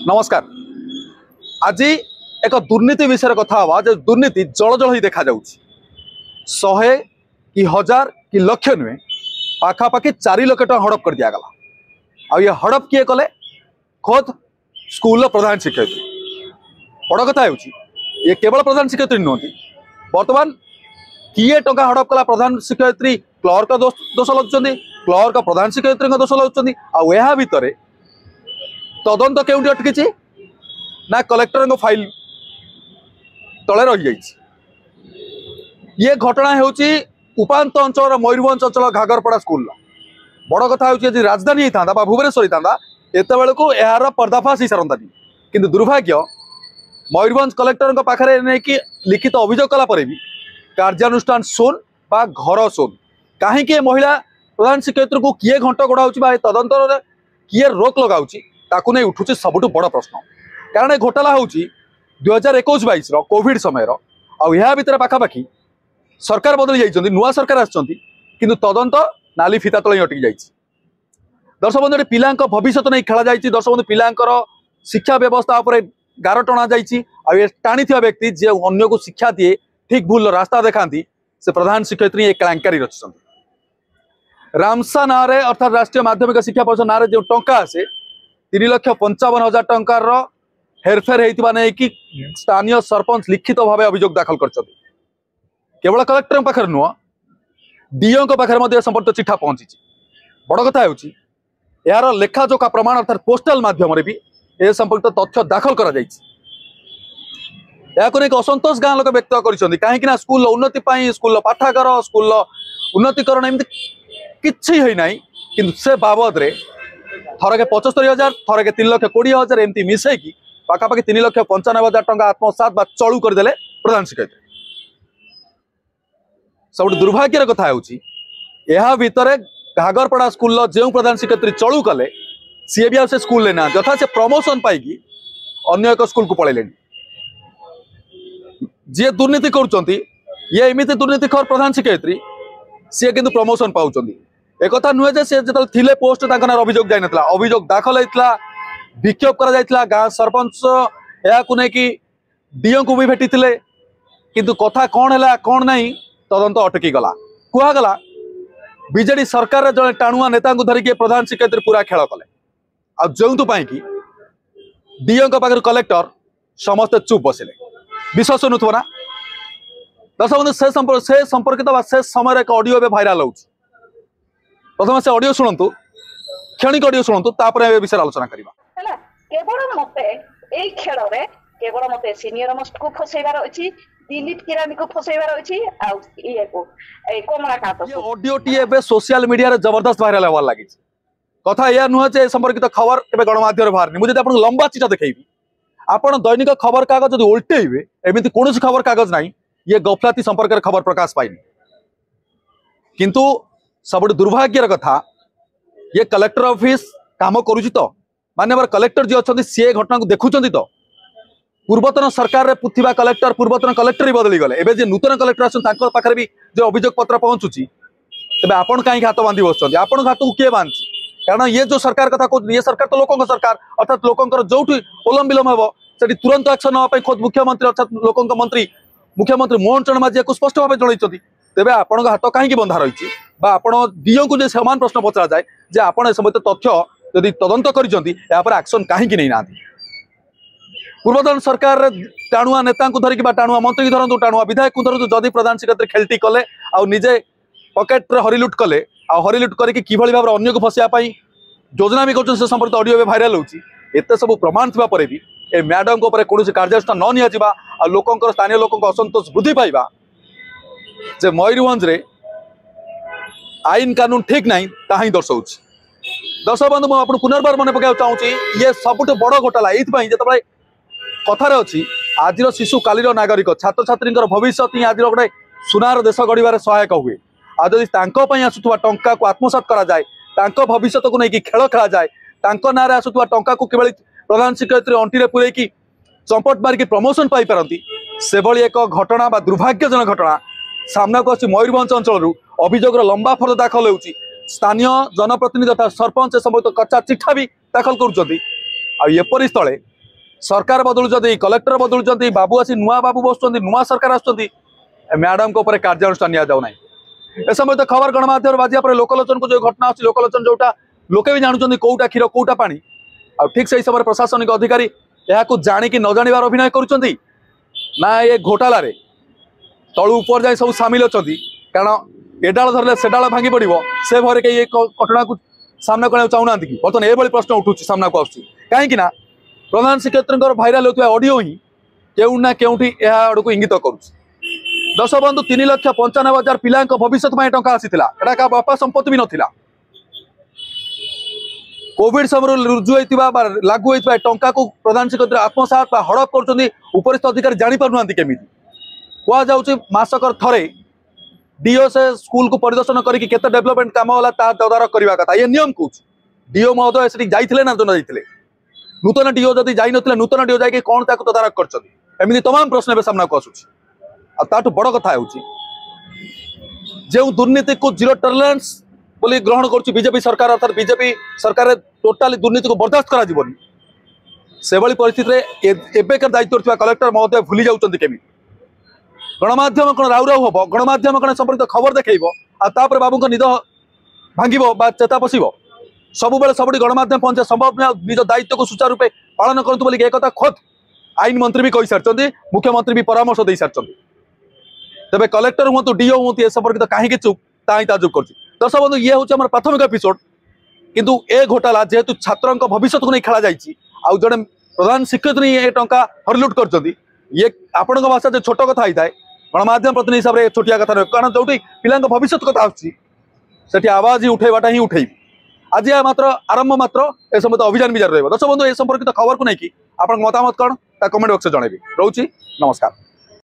नमस्कार। आज एक दुर्नीति विषय कथा हवा जे दुर्नीति जल जल ही देखा जाउछि। 100 कि 1000 कि लक्ष नुहे पाखापाखि 4 लाख टका हड़प कर दिया गला। आ ये हड़प किए कले खोद स्कूल प्रधान शिक्षयित्री। बड़ कथा होउछि ये केवल प्रधान शिक्षयित्री नुहति, बर्तमान किए टका हड़प कला प्रधान शिक्षयित्री क्लर्क दोष लगुचंदी, क्लर्क प्रधान शिक्षयित्री दोष लगुचंदी। आ एहा भितरे तदंत केउंटी अटकी ना कलेक्टर फाइल तले रही जाइछि। ये घटना होउछि उपांत अंचल मयूरभंज अंचल घागरपड़ा स्कूल। बड़ कथा होउछि यदि राजधानी होता बा भुवनेश्वर होता एत बेलू यार पर्दाफाश हो सारंतानी, किंतु दुर्भाग्य मयूरभंज कलेक्टर पाखे नहीं लिखित अभियोग कला भी कार्यानुष्ठान शून बा घर शून। कहीं महिला प्रधान शिक्षयित्री को किए घंट गोड़ा तदंतर किए रोक लगाऊँ ताकू नहीं उठुचे सबुठ बड़ प्रश्न। कारण ये घोटाला हूँ 2021-22 कोविड समय भितर पाखापाखि सरकार बदली जाइए, नुआ सरकार आसुँच तदंत नाली फिता तले अटकी जाइए। दर्शक बंधु पिला भविष्य नहीं खेल जाइए। दर्शक बंधु पिलांकर शिक्षा व्यवस्था उपर गार टणा जाइए। टाणी व्यक्ति जे अन्य को शिक्षा दिए ठीक भूल रास्ता देखाती से प्रधान शिक्षयित्री एक कलांकारी रचित रामसा ना अर्थात राष्ट्रीय माध्यमिक शिक्षा परिषद ना जो टंका आसे 3,55,000 टंकार हेरफेर होता नहीं कि स्थानीय सरपंच लिखित भाव अभियोग दाखल कर केवल कलेक्टर पाखे नुह डीओ पाखे संपर्क चिठा पहुंची। बड़ कथा यार लेखाजोखा प्रमाण अर्थात पोस्टाल माध्यम भी ए संपर्कित तथ्य दाखल कर असंतोष गाँ लोक व्यक्त कर कहीं स्कूल उन्नति स्कूल पाठागार स्कूल उन्नतिकरण एमती कि से बाबद थरके 75,000 थरके 3,20,000 एमती मिसेकी पाखापाखि 3,95,000 टंका आत्मसात बा चलू करदे प्रधान शिक्षयित्री। सब दुर्भाग्यर कथा है भितर घागरपड़ा स्कूल जो प्रधान शिक्षयित्री चलू कले सी भी से स्कूल लेना यथा से प्रमोशन पाई अन्य एक स्कूल को पलैले। जी दुर्नीति कर ये एमती दुर्नीतिखोर प्रधान शिक्षयित्री सी किंतु प्रमोशन पाँच। एक नुहे जो थे पोस्ट अभियोग जाई नथला, अभियोग दाखल होता विक्षोभ करा गाँ सरपंच या डीओ को भी भेटी किंतु कथा कौन है कौन नहीं तदंत अटकी गला। कहगला बीजेडी सरकार जड़े टाणुआ नेता धरिकी प्रधान शिक्षयित्री पूरा खेल कले आ जो कि डीओ पाखे कलेक्टर समस्ते चुप बसिले। विश्वास नुथबो ना दर्शक बंधु से संपर्कित से समय एक ऑडियो ए भाइराल हो। प्रथम से ऑडियो शुणु, क्षणिक ऑडियो शुणु, विषय आलोचना करबा। केवल मते एई खेल रे केवल मते सीनियर मोस्ट को फसेबार अछि, दिलीप किरानी को फसेबार अछि आ ये को ए कमलाकांत को। ये ऑडियो टी एबे सोशल मीडिया रे जबरदस्त भाइराल होवार लागि। कथा या नुह जे संपर्कित खबर केबे गणमाध्यम रे बाहरनी। मुझे आपन लंबा चिठा देखेबी आपन दैनिक खबर कागज जदि उल्टेइबे एमिति कोनोसी खबर कागज नाही ये गफलाती संपर्क रे खबर प्रकाश पाइनी। किंतु सब दुर्भाग्यर कथा ये कलेक्टर ऑफिस काम करुची तो माननीय कलेक्टर जी अच्छा सी घटना को देखुं तो पूर्वतन सरकार रे कलेक्टर पूर्वतन कलेक्टर ही बदली गले। एबे जे नूतन कलेक्टर आसुन पाखे भी जो अभियोग पत्र पहुंचुची तेज आपण कहीं हाथ बांधि बस आपण हाथ को किए बांधि। कारण ये जो सरकार कथा कहते ये सरकार तो लोकों सरकार अर्थात लोकंर जो ओलम विलम हम से तुरंत एक्शन नापी खुद मुख्यमंत्री अर्थात लोकों मंत्री मुख्यमंत्री मोहन चरण माझी को स्पष्ट भाव जनई तेरे आपण हाथ कहीं बंधा रही डीओ को समान प्रश्न पचरा जाए जे आपण समस्त तथ्य यदि तदंत कर एक्शन कहीं नहीं ना। पूर्वतन सरकार टाणुआ नेता धरिकी टाणुआ मंत्री धरतु टाणुआ विधायक धरतु जदि प्रधान शिक्षयित्री खेलटी कले आजे पकेट रे हरिलुट कले हरिलुट करके किभली भाव अन्य को फसाई योजना भी कर संपर्कित ऑडियो भाइराल होते सब प्रमाण थी भी ए मैडम को कौन कार्यानुष्ठान न निया लोक स्थानीय लोक असंतोष वृद्धि पाइबा जे मयूरभंज रे आईन कानून ठीक नहीं ताही दर्शाऊ। दर्शक बंधु मुझे पुनर्बार मन पकड़ चाहूँगी ये सबुठ बड़ घोटाला ये जो कथार अच्छी आज शिशु कालीर नागरिक छात्र छात्री भविष्य ही आज गोटे सुनार देश गढ़ सहायक हुए। आज जदि आसुवा टंका को आत्मसात करा जाए भविष्य को लेकिन खेल खेला जाए ना आसुवा टंका को किभली प्रधान शिक्षयित्री अंटी पूरे चंपट मारिकी प्रमोशन पाई पारती से एक घटना बा दुर्भाग्यजनक घटना सामना को आसी मयूरभंज अंचल अभियोग लंबा फर्द दाखल हो स्थानीय जनप्रतिनिधि तथा सरपंच संबंधित कच्चा चिठा भी दाखल कर स्थले सरकार बदलुंट कलेक्टर बदलुंट बाबू आसी नुआ बाबू बसुँच नुआ सरकार आसुँच मैडम को कार्यानुष्ठान नि जाऊना ए समय तो खबर गणमाध्यम बाजिया लोकलोचन को जो घटना अच्छी लोकलोचन जोटा लोके भी जानते कौटा क्षीर कौटा पानी आ ठीक से समय प्रशासनिक अधिकारी यहाँ जाणिकी न जानिबार अभिनय करुँच ना ये घोटाला तलू ऊपर जाए सब सामिल अच्छा कारण एडाल धरले से डाल भांगी पड़ो से भर कई घटना को सामना करने चाहूना कि बर्तमान ये प्रश्न उठू सामना को आसूँ कहीं प्रधान शिक्षक भाइराल होता ऑडियो ही केउना केउठी आड़ को इंगित करुँ दश बंधु 3,95,000 पिला भविष्य टंका आसीला एटा बापा संपत्ति भी नाला कोविड समय रुजु होता लागू होता टंका को प्रधान शिक्षक आत्मसात हड़प कर उपरिस्थ अधिकारी जापर केमी कहुच्छे मासकर थरे डीओ से स्कूल को परिदर्शन करके केते डेवलपमेंट काम होला ता तदारक करबा कथा ये नियम कहूँ डीओ महोदय से जाइथिले ना जो जाइथिले नूतन डीओ जदि जाई नथिले नूतन डीओ जाके कोन ताको तदारक करछथि एमिति तमाम प्रश्न बे सामना को आसुछि आ ताठु बड़ कथा होछि जे दुर्नीति को जीरो टॉलरेंस बोली ग्रहण करुछि बीजेपी सरकार अर्थात बीजेपी सरकार टोटाली दुर्नीति को बर्दाश्त करा जीवनी से भली परिस्थिति रे एबेकर दायित्व थिबा कलेक्टर महोदय भूली जाउछन्ति केमी गणमाध्यम कौन राउ राउ हम गणमाध्यम कौन संपर्कित खबर देखो आपर बाबू निद भांग चेता पशब सब बेले सब गणमाध्यम पहुंचे संभव निज दायित्व को सुचारू रूपे पालन करूँ बोली एक खोद आईन मंत्री भी कही सारी मुख्यमंत्री भी परामर्श दे सारी तेज कलेक्टर हूँ डीओ हूँ ए संपर्कित कहीं चुप ताजुब कर दर्शक बंधु ये हूँ आम प्राथमिक एपिसोड किंतु ए घोटाला जेहेतु छात्र भविष्य को नहीं खेल जाए जड़े प्रधान शिक्षक ये टंका हरलुट कर ये आपण भाषा जो छोट कथा होता है गणमाध्यम प्रतिनिधि हिसाब से छोटिया कथा रही कारण जो पिला भविष्य कथा आसटी आवाज ही उठेबाटा ही उठे आज यह मात्र आरंभ मात्र ए समय अभियान भी जारी रहा दर्शक बंधु ए संपर्कित खबर को लेकिन आप मतामत कौन कमेंट बॉक्स में जनइबी रोची नमस्कार।